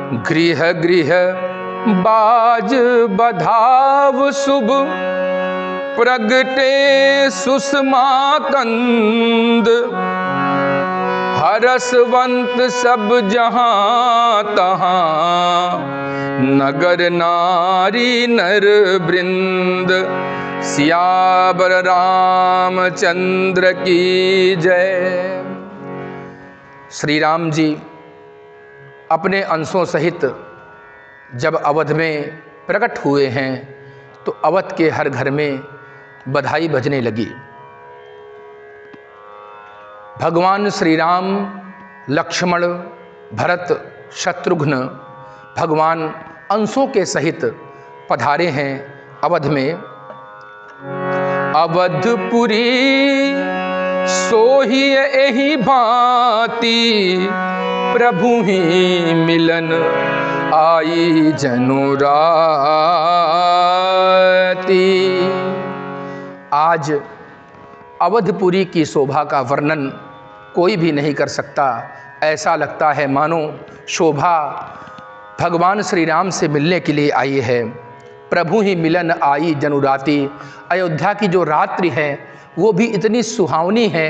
गृह गृह बाज बधाव शुभ, प्रगटे सुषमा कंद। हरसवंत सब जहाँ तहाँ, नगर नारी नर वृंद। सियावर रामचंद्र की जय। श्री राम जी अपने अंशों सहित जब अवध में प्रकट हुए हैं तो अवध के हर घर में बधाई बजने लगी। भगवान श्री राम, लक्ष्मण, भरत, शत्रुघ्न भगवान अंशों के सहित पधारे हैं अवध में। अवधपुरी सोही एहि भांति, प्रभु ही मिलन आई जनुराती। आज अवधपुरी की शोभा का वर्णन कोई भी नहीं कर सकता। ऐसा लगता है मानो शोभा भगवान श्री राम से मिलने के लिए आई है। प्रभु ही मिलन आई जनुराती। अयोध्या की जो रात्रि है वो भी इतनी सुहावनी है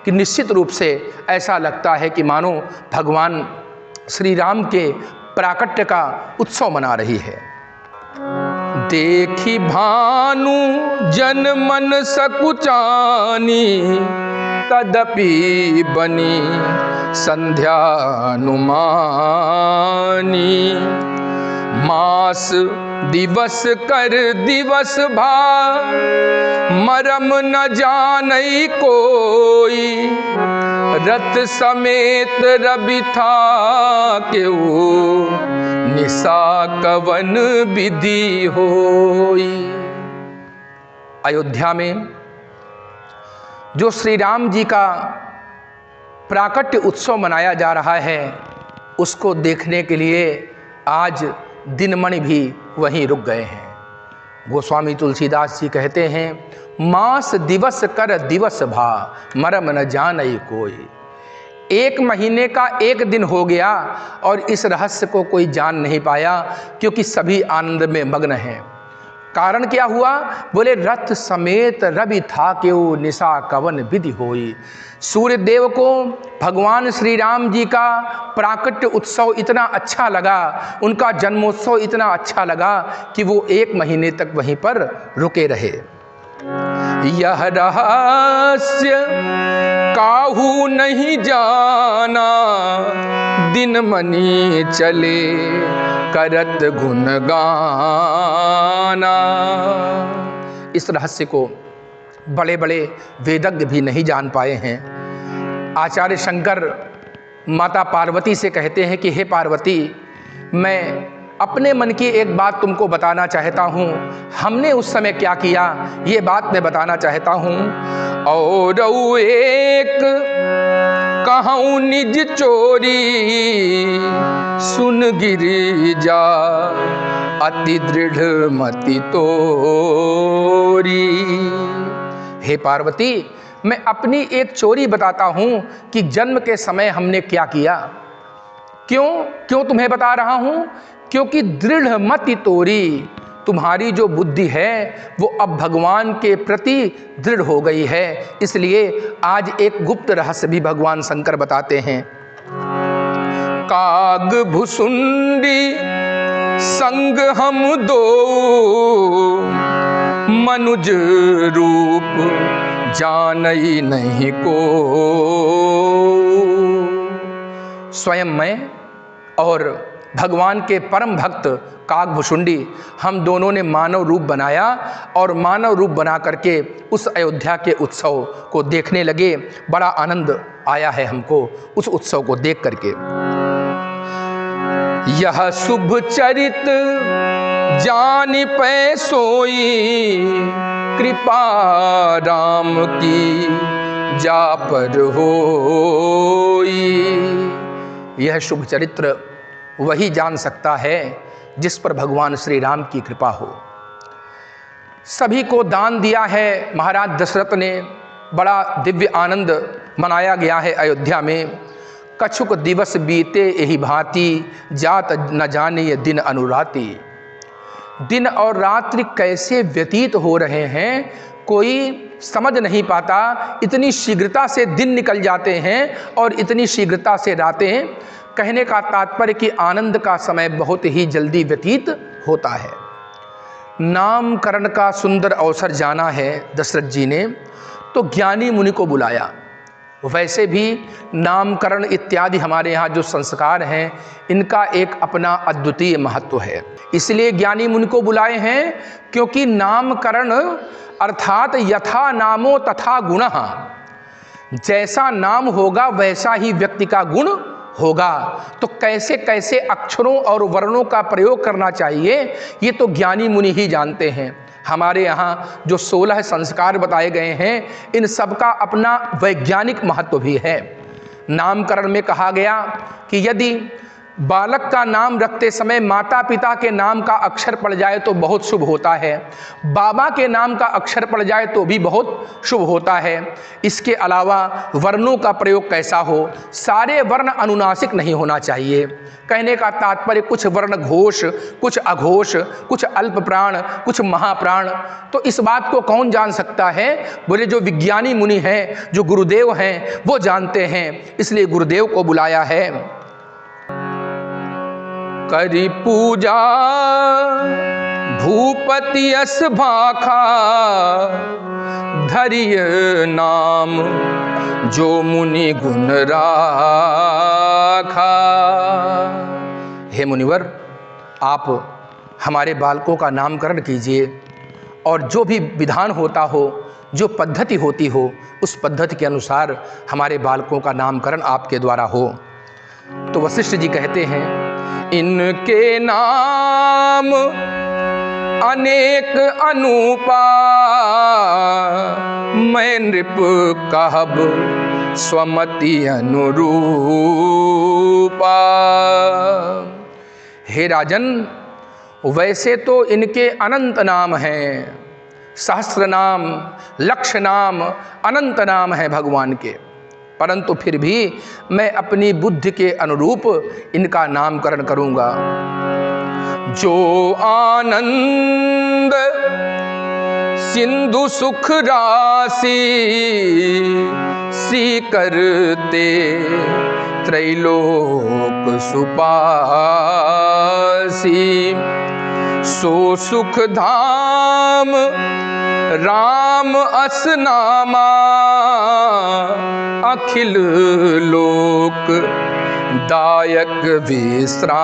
कि निश्चित रूप से ऐसा लगता है कि मानो भगवान श्री राम के प्राकट्य का उत्सव मना रही है। देखी भानु जन मन सकुचानी, तदपि बनी संध्यानुमानी। मास दिवस कर दिवस भा, मरम न जानई कोई। रथ समेत रवि था केऊ, निशा कवन विधि होई। अयोध्या में जो श्री राम जी का प्राकट्य उत्सव मनाया जा रहा है उसको देखने के लिए आज दिनमणि भी वहीं रुक गए हैं। गोस्वामी तुलसीदास जी कहते हैं, मास दिवस कर दिवस भा, मरम न जानई कोई। एक महीने का एक दिन हो गया और इस रहस्य को कोई जान नहीं पाया, क्योंकि सभी आनंद में मग्न हैं। कारण क्या हुआ? बोले रथ समेत रवि था केऊ, निशा कवन विधि होई। सूर्य देव को भगवान श्री राम जी का प्राकट्य उत्सव इतना अच्छा लगा, उनका जन्मोत्सव इतना अच्छा लगा कि वो एक महीने तक वहीं पर रुके रहे। यह रहस्य काहू नहीं जाना, दिन मनी चले करत गुणगाना। इस रहस्य को बड़े बड़े वेदज्ञ भी नहीं जान पाए हैं। आचार्य शंकर माता पार्वती से कहते हैं कि हे पार्वती, मैं अपने मन की एक बात तुमको बताना चाहता हूँ। हमने उस समय क्या किया ये बात मैं बताना चाहता हूँ। और एक कहूँ निज चोरी, सुन गिरिजा अति दृढ़ मति तोरी। हे पार्वती, मैं अपनी एक चोरी बताता हूँ कि जन्म के समय हमने क्या किया। क्यों तुम्हें बता रहा हूँ? क्योंकि दृढ़ मति तोरी, तुम्हारी जो बुद्धि है वो अब भगवान के प्रति दृढ़ हो गई है। इसलिए आज एक गुप्त रहस्य भी भगवान शंकर बताते हैं। काग भुसुंडी संग हम दो, मनुज रूप जानई नहीं को। स्वयं मैं और भगवान के परम भक्त कागभुसुंडी, हम दोनों ने मानव रूप बनाया और मानव रूप बना करके उस अयोध्या के उत्सव को देखने लगे। बड़ा आनंद आया है हमको उस उत्सव को देख करके। यह शुभ चरित जानि पै सोई, कृपा राम की जा पर होई। यह शुभ चरित्र वही जान सकता है जिस पर भगवान श्री राम की कृपा हो। सभी को दान दिया है महाराज दशरथ ने, बड़ा दिव्य आनंद मनाया गया है अयोध्या में। कछुक दिवस बीते यही भांति, जात न जाने ये दिन अनुराती। दिन और रात्रि कैसे व्यतीत हो रहे हैं कोई समझ नहीं पाता। इतनी शीघ्रता से दिन निकल जाते हैं और इतनी शीघ्रता से रातें। कहने का तात्पर्य कि आनंद का समय बहुत ही जल्दी व्यतीत होता है। नामकरण का सुंदर अवसर जाना है दशरथ जी ने, तो ज्ञानी मुनि को बुलाया। वैसे भी नामकरण इत्यादि हमारे यहाँ जो संस्कार हैं, इनका एक अपना अद्वितीय महत्व है। इसलिए ज्ञानी मुनि को बुलाए हैं, क्योंकि नामकरण अर्थात यथा नामो तथा गुणः, जैसा नाम होगा वैसा ही व्यक्ति का गुण होगा। तो कैसे कैसे अक्षरों और वर्णों का प्रयोग करना चाहिए, ये तो ज्ञानी मुनि ही जानते हैं। हमारे यहाँ जो 16 संस्कार बताए गए हैं, इन सब का अपना वैज्ञानिक महत्व भी है। नामकरण में कहा गया कि यदि बालक का नाम रखते समय माता पिता के नाम का अक्षर पड़ जाए तो बहुत शुभ होता है, बाबा के नाम का अक्षर पड़ जाए तो भी बहुत शुभ होता है। इसके अलावा वर्णों का प्रयोग कैसा हो, सारे वर्ण अनुनासिक नहीं होना चाहिए। कहने का तात्पर्य कुछ वर्ण घोष, कुछ अघोष, कुछ अल्प प्राण, कुछ महाप्राण। तो इस बात को कौन जान सकता है? बोले जो विज्ञानी मुनि हैं, जो गुरुदेव हैं, वो जानते हैं। इसलिए गुरुदेव को बुलाया है। करी पूजा भूपति यस भाखा, धरिय नाम जो मुनि गुण राखा। हे मुनिवर, आप हमारे बालकों का नामकरण कीजिए और जो भी विधान होता हो, जो पद्धति होती हो, उस पद्धति के अनुसार हमारे बालकों का नामकरण आपके द्वारा हो। तो वशिष्ठ जी कहते हैं, इनके नाम अनेक अनूपा, मैं नृप कहब स्वमति अनुरूपा। हे राजन, वैसे तो इनके अनंत नाम हैं, सहस्र नाम, लक्ष नाम, अनंत नाम है भगवान के, परंतु फिर भी मैं अपनी बुद्धि के अनुरूप इनका नामकरण करूंगा। जो आनंद सिंधु सुख राशि, सी करते त्रैलोक सुपासी। सो सुख धाम राम अस नामा, अखिल लोक दायक विश्रामा।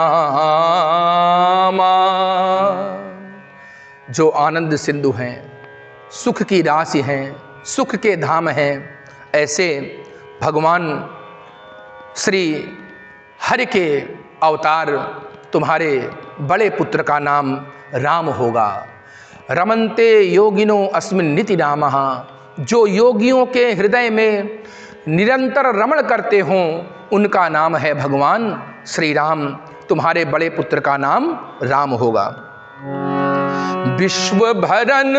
जो आनंद सिंधु हैं, सुख की राशि हैं, सुख के धाम हैं, ऐसे भगवान श्री हरि के अवतार तुम्हारे बड़े पुत्र का नाम राम होगा। रमन्ते योगिनो अस्मिन् निति रामः, जो योगियों के हृदय में निरंतर रमण करते हों, उनका नाम है भगवान श्री राम। तुम्हारे बड़े पुत्र का नाम राम होगा। विश्व भरन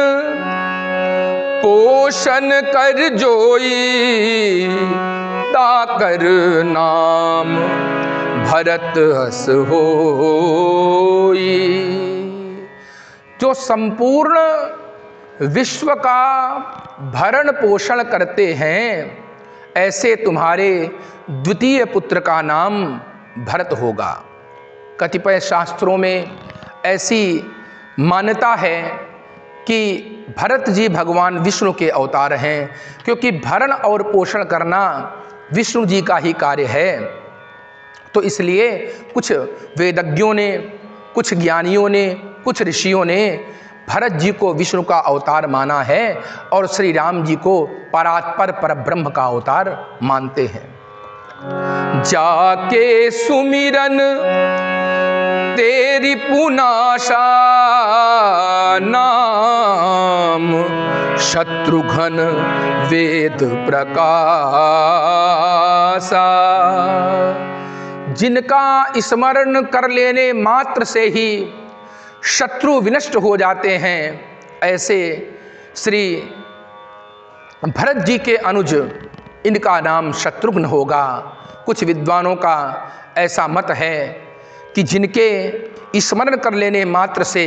पोषण कर जोई, ताकर नाम भरत हस होई। जो संपूर्ण विश्व का भरण पोषण करते हैं, ऐसे तुम्हारे द्वितीय पुत्र का नाम भरत होगा। कतिपय शास्त्रों में ऐसी मान्यता है कि भरत जी भगवान विष्णु के अवतार हैं, क्योंकि भरण और पोषण करना विष्णु जी का ही कार्य है। तो इसलिए कुछ वेदज्ञों ने, कुछ ज्ञानियों ने, कुछ ऋषियों ने भरत जी को विष्णु का अवतार माना है और श्री राम जी को परात्पर परब्रह्म का अवतार मानते हैं। जाके सुमिरन तेरी पुनाशा, नाम शत्रुघ्न वेद प्रकाशा। जिनका स्मरण कर लेने मात्र से ही शत्रु विनष्ट हो जाते हैं, ऐसे श्री भरत जी के अनुज इनका नाम शत्रुघ्न होगा। कुछ विद्वानों का ऐसा मत है कि जिनके स्मरण कर लेने मात्र से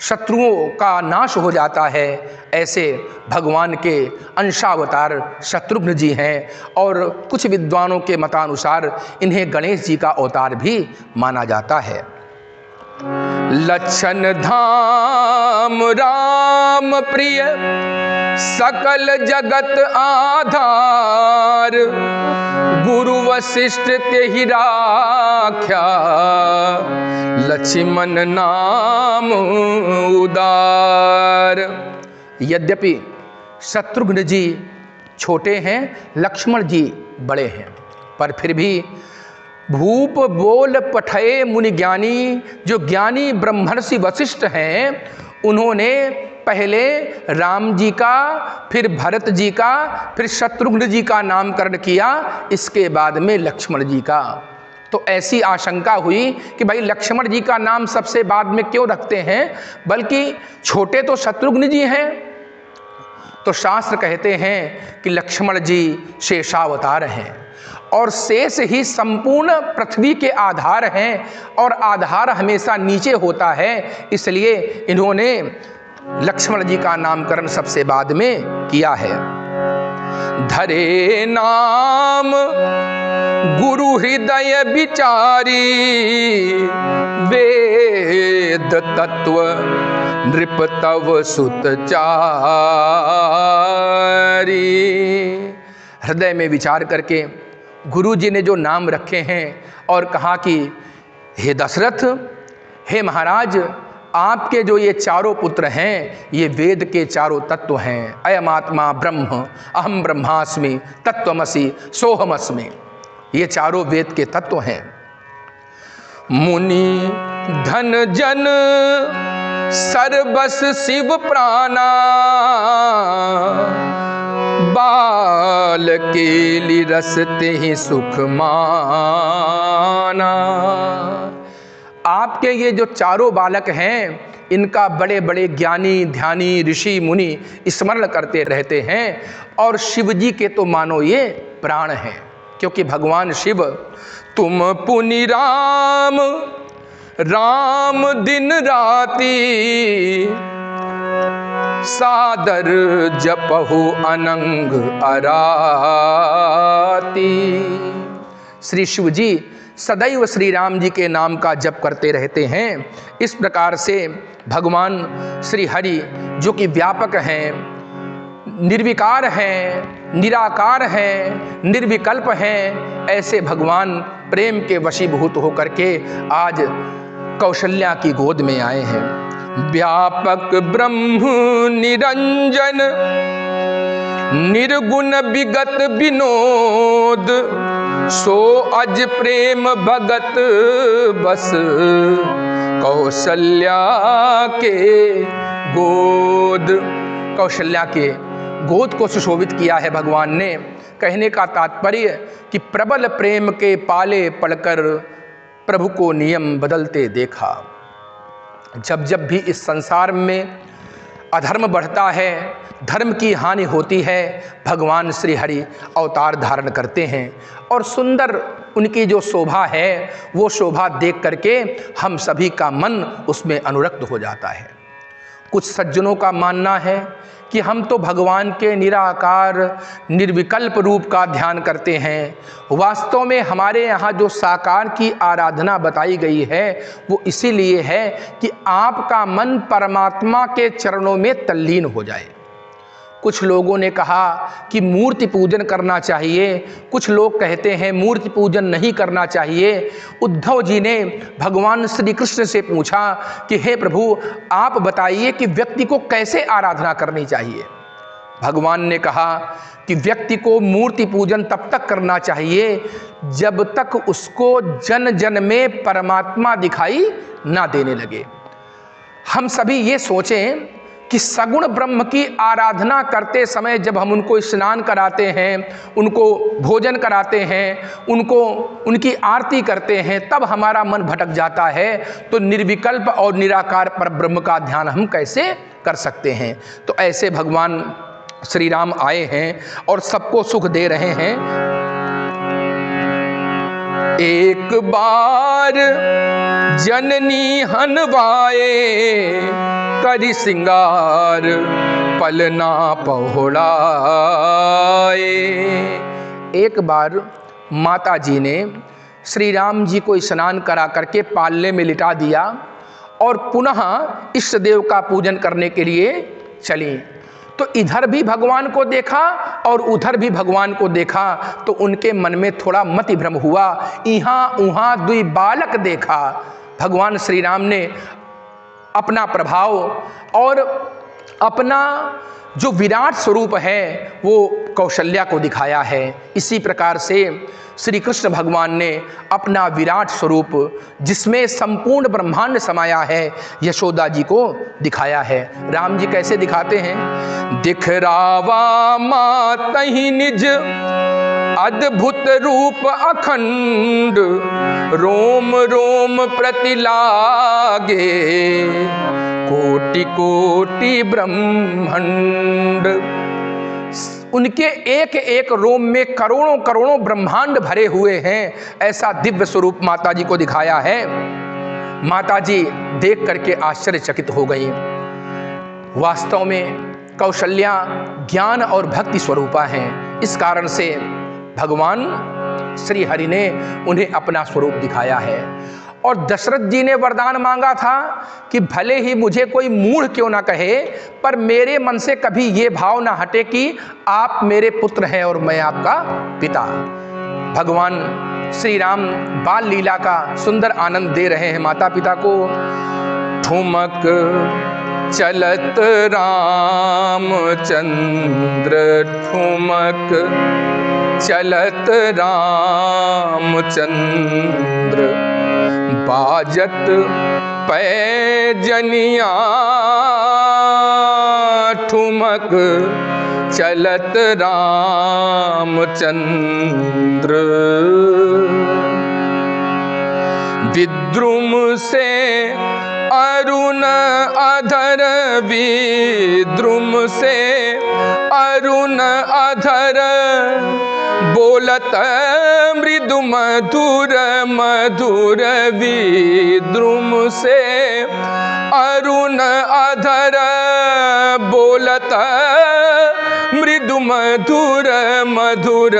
शत्रुओं का नाश हो जाता है, ऐसे भगवान के अंशावतार शत्रुघ्न जी हैं। और कुछ विद्वानों के मतानुसार इन्हें गणेश जी का अवतार भी माना जाता है। लक्षण धाम राम प्रिय सकल जगत आधार, गुरु वशिष्ठ ते ही राख्या लक्ष्मण नाम उदार। यद्यपि शत्रुघ्न जी छोटे हैं, लक्ष्मण जी बड़े हैं, पर फिर भी भूप बोल पठये मुनि ज्ञानी, जो ज्ञानी ब्रह्मर्षि वशिष्ठ हैं, उन्होंने पहले राम जी का, फिर भरत जी का, फिर शत्रुघ्न जी का नामकरण किया, इसके बाद में लक्ष्मण जी का। तो ऐसी आशंका हुई कि भाई लक्ष्मण जी का नाम सबसे बाद में क्यों रखते हैं, बल्कि छोटे तो शत्रुघ्न जी हैं। तो शास्त्र कहते हैं कि लक्ष्मण जी शेषावतार हैं और शेष ही संपूर्ण पृथ्वी के आधार हैं, और आधार हमेशा नीचे होता है, इसलिए इन्होंने लक्ष्मण जी का नामकरण सबसे बाद में किया है। धरे नाम गुरु हृदय विचारी, वेद तत्व नृप तव सुत चारी। हृदय में विचार करके गुरु जी ने जो नाम रखे हैं और कहा कि हे दशरथ, हे महाराज, आपके जो ये चारों पुत्र हैं, ये वेद के चारों तत्व हैं। अयम आत्मा ब्रह्म, अहम ब्रह्मास्मि, तत्वमसि, सोहमस्मि, ये चारों वेद के तत्व हैं। मुनि धन जन सर्वस शिव प्राणा, बाल केली रसते ही सुख माना। आपके ये जो चारों बालक हैं, इनका बड़े बड़े ज्ञानी ध्यानी ऋषि मुनि स्मरण करते रहते हैं, और शिव जी के तो मानो ये प्राण हैं, क्योंकि भगवान शिव तुम पुनि राम राम दिन राती, सादर जपहु अनंग अराती। श्री शिव जी सदैव श्री राम जी के नाम का जप करते रहते हैं। इस प्रकार से भगवान श्री हरि, जो कि व्यापक हैं, निर्विकार हैं, निराकार हैं, निर्विकल्प हैं, ऐसे भगवान प्रेम के वशीभूत होकर के आज कौशल्या की गोद में आए हैं। व्यापक ब्रह्म निरंजन, निर्गुण विगत विनोद, सो अज प्रेम भगत बस कौशल्या के गोद। कौशल्या के गोद को सुशोभित किया है भगवान ने। कहने का तात्पर्य कि प्रबल प्रेम के पाले पड़कर प्रभु को नियम बदलते देखा। जब जब भी इस संसार में अधर्म बढ़ता है, धर्म की हानि होती है, भगवान श्री हरि अवतार धारण करते हैं, और सुंदर उनकी जो शोभा है, वो शोभा देख करके हम सभी का मन उसमें अनुरक्त हो जाता है। कुछ सज्जनों का मानना है कि हम तो भगवान के निराकार निर्विकल्प रूप का ध्यान करते हैं। वास्तव में हमारे यहाँ जो साकार की आराधना बताई गई है, वो इसीलिए है कि आपका मन परमात्मा के चरणों में तल्लीन हो जाए। कुछ लोगों ने कहा कि मूर्ति पूजन करना चाहिए, कुछ लोग कहते हैं मूर्ति पूजन नहीं करना चाहिए। उद्धव जी ने भगवान श्री कृष्ण से पूछा कि हे प्रभु, आप बताइए कि व्यक्ति को कैसे आराधना करनी चाहिए। भगवान ने कहा कि व्यक्ति को मूर्ति पूजन तब तक करना चाहिए जब तक उसको जन जन में परमात्मा दिखाई ना देने लगे। हम सभी ये सोचें कि सगुण ब्रह्म की आराधना करते समय जब हम उनको स्नान कराते हैं, उनको भोजन कराते हैं, उनको उनकी आरती करते हैं, तब हमारा मन भटक जाता है, तो निर्विकल्प और निराकार पर ब्रह्म का ध्यान हम कैसे कर सकते हैं। तो ऐसे भगवान श्री राम आए हैं और सबको सुख दे रहे हैं। एक बार जननी हनवाए, करी सिंगार पलना पहुड़ाए। एक बार माता जी ने श्री राम जी को स्नान करा करके पालने में लिटा दिया और पुनः इष्ट देव का पूजन करने के लिए चली। तो इधर भी भगवान को देखा और उधर भी भगवान को देखा, तो उनके मन में थोड़ा मति भ्रम हुआ। यहाँ उहाँ दुई बालक देखा। भगवान श्री राम ने अपना प्रभाव और अपना जो विराट स्वरूप है वो कौशल्या को दिखाया है। इसी प्रकार से श्री कृष्ण भगवान ने अपना विराट स्वरूप, जिसमें संपूर्ण ब्रह्मांड समाया है, यशोदा जी को दिखाया है। राम जी कैसे दिखाते हैं? दिखरावा मातहि निज अद्भुत रूप अखंड, रोम रोम प्रतिलागे कोटि कोटि ब्रह्मांड। उनके एक एक रोम में करोड़ों करोड़ों ब्रह्मांड भरे हुए हैं। ऐसा दिव्य स्वरूप माता जी को दिखाया है। माता जी देख करके आश्चर्यचकित हो गई। वास्तव में कौशल्या ज्ञान और भक्ति स्वरूपा हैं। इस कारण से भगवान श्री हरि ने उन्हें अपना स्वरूप दिखाया है। और दशरथ जी ने वरदान मांगा था कि भले ही मुझे कोई मूढ़ क्यों ना कहे, पर मेरे मन से कभी ये भाव ना हटे कि आप मेरे पुत्र हैं और मैं आपका पिता। भगवान श्री राम बाल लीला का सुंदर आनंद दे रहे हैं माता पिता को। ठुमक चलत रामचंद्र, ठुमक चलत रामचंद्र, बाजत पैजनिया ठुमक चलत रामचंद्र। विद्रुम से अरुण अधर, विद्रुम से अरुण अधर, बोलत मृदु मधुर मधुर। विद्रुम से अरुण अधर, बोलत मृदु मधुर मधुर।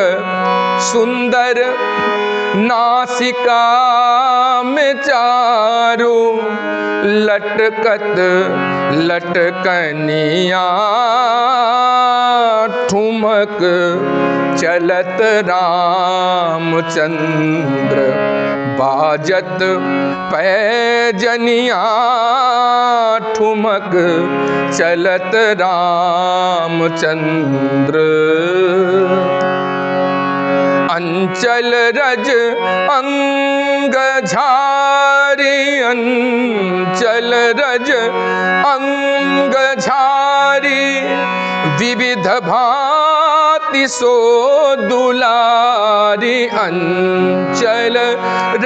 सुंदर नासिका में चारू, लटकत लटकनिया ठुमक चलत रामचंद्र, बाजत पैजनिया ठुमक चलत रामचंद्र। अंचल रज अंग झारी, अंचल रज अंग झारी, विविध भांति सो दुलारी। अंचल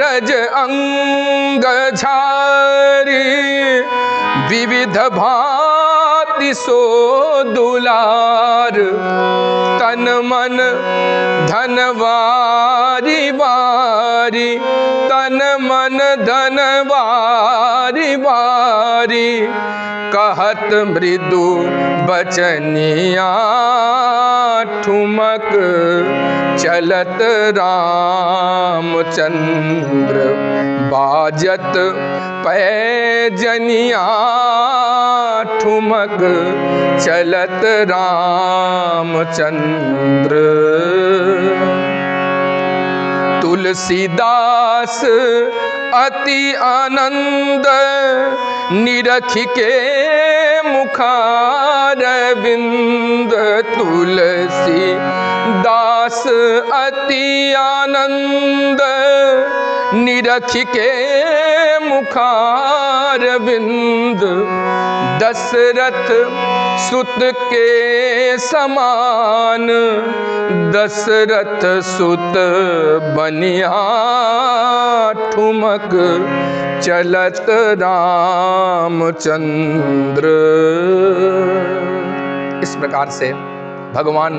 रज अंग झारी, विविध भांति सो दुलार। तन मन धन वारी वारी, तन मन धन वारी वारी। कहत मृदु बचनिया ठुमक चलत रामचंद्र, बाजत पैजनिया ठुमक चलत रामचंद्र। तुलसीदास अति आनंद, निरख के मुखारविंद। तुलसी दास अति आनंद, निरख के मुखारविंद। दशरथ सुत के समान, दशरथ सुत बनिया ठुमक चलत रामचंद्र। इस प्रकार से भगवान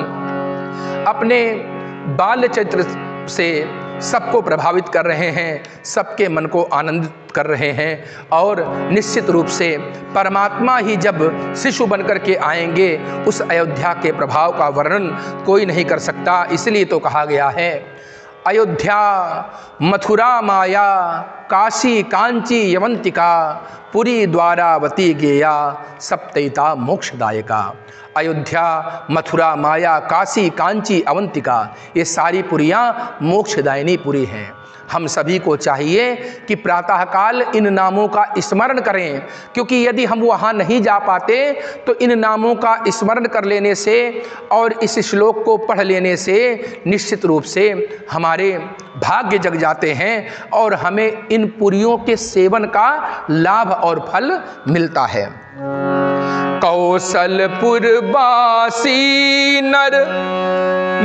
अपने बाल्य चरित्र से सबको प्रभावित कर रहे हैं, सबके मन को आनंदित कर रहे हैं। और निश्चित रूप से परमात्मा ही जब शिशु बनकर के आएंगे, उस अयोध्या के प्रभाव का वर्णन कोई नहीं कर सकता। इसलिए तो कहा गया है, अयोध्या मथुरा माया काशी कांची यवंतिका पुरी द्वारावती गेया सप्तैता मोक्षदायका। अयोध्या मथुरा माया काशी कांची अवंतिका, ये सारी पुरियाँ मोक्षदायिनी पुरी हैं। हम सभी को चाहिए कि प्रातःकाल इन नामों का स्मरण करें, क्योंकि यदि हम वहाँ नहीं जा पाते तो इन नामों का स्मरण कर लेने से और इस श्लोक को पढ़ लेने से निश्चित रूप से हमारे भाग्य जग जाते हैं और हमें इन पुरियों के सेवन का लाभ और फल मिलता है। कौशलपुर बासी नर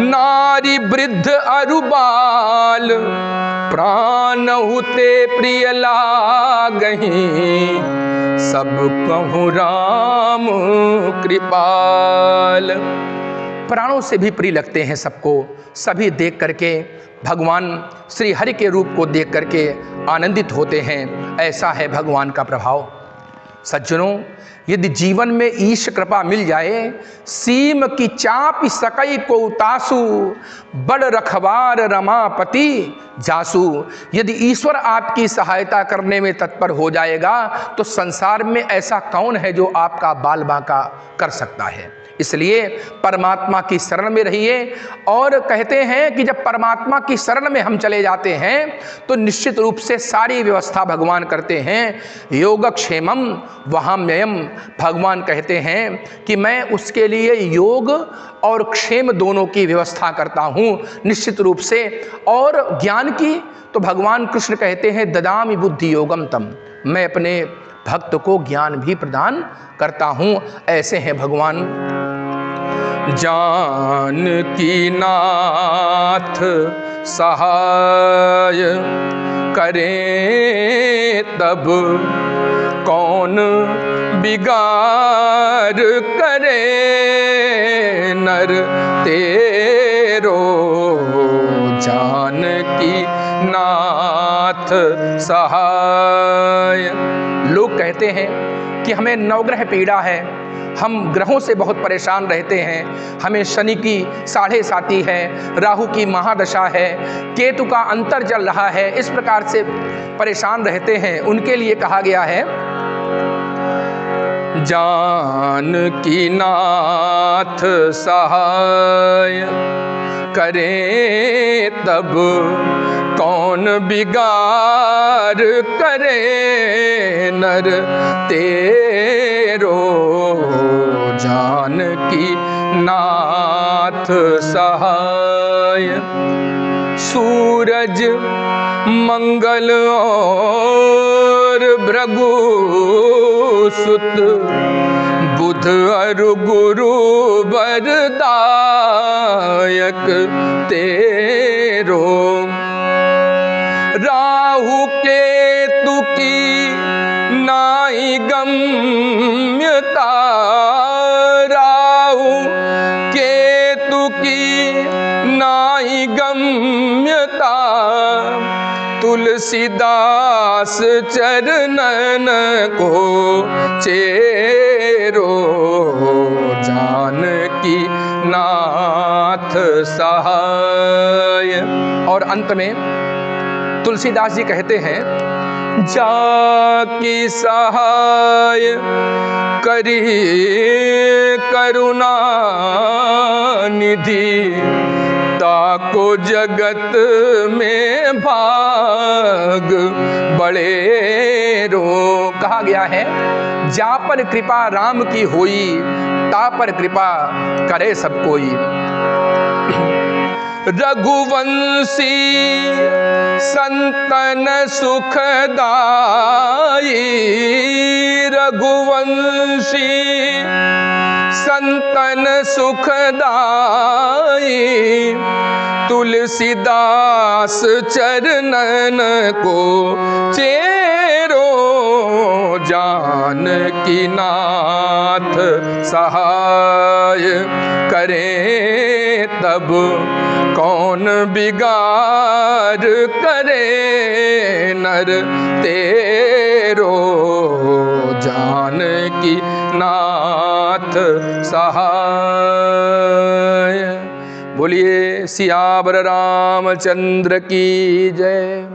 नारी वृद्ध अरुबाल प्राण हुते प्रिय लागहि सब कहूँ राम कृपाल। प्राणों से भी प्रिय लगते हैं सबको, सभी देख करके भगवान श्री हरि के रूप को देख करके आनंदित होते हैं। ऐसा है भगवान का प्रभाव। सज्जनों, यदि जीवन में ईश कृपा मिल जाए, सीम की चाप सकई को उतासु बड़ रखवार रमापति जासु। यदि ईश्वर आपकी सहायता करने में तत्पर हो जाएगा तो संसार में ऐसा कौन है जो आपका बाल बांका कर सकता है। इसलिए परमात्मा की शरण में रहिए। और कहते हैं कि जब परमात्मा की शरण में हम चले जाते हैं तो निश्चित रूप से सारी व्यवस्था भगवान करते हैं। योगक्षेमम वहाम्ययम, भगवान कहते हैं कि मैं उसके लिए योग और क्षेम दोनों की व्यवस्था करता हूँ निश्चित रूप से। और ज्ञान की तो भगवान कृष्ण कहते हैं ददामि बुद्धि योगम तम, मैं अपने भक्त को ज्ञान भी प्रदान करता हूँ। ऐसे हैं भगवान। जानकी नाथ सहाय करें तब कौन बिगाड़ करे नर तेरो। जानकी नाथ सहाय। लोग कहते हैं कि हमें नवग्रह पीड़ा है, हम ग्रहों से बहुत परेशान रहते हैं, हमें शनि की 7.5 है, राहु की महादशा है, केतु का अंतर चल रहा है, इस प्रकार से परेशान रहते हैं। उनके लिए कहा गया है जानकी नाथ सहाय करे तब कौन बिगाड़ करे नर तेरो। जानकी नाथ सहाय। सूरज मंगल और भृगु सुत बुध अरु गुरु वरदायक तेरो। राहु केतु की नाई गम्यता, राहु केतु की नाई गम्यता। तुलसीदास चरणन को चेरो। जानकी नाथ सहाय। और अंत में तुलसीदास जी कहते हैं जाकी सहाय करी करुणा निधि ताको जगत में भाग बड़े रो। कहा गया है जा पर कृपा राम की होई, ता पर कृपा करे सब कोई। रघुवंशी संतन सुखदाई, रघुवंशी संतन सुखदाई। तुलसीदास चरणन को चेरो। जानकी नाथ नाथ सहाय करें तब कौन बिगाड़ करे नर तेरो जानकी नाथ सहाय। बोलिए सियावर रामचंद्र की जय।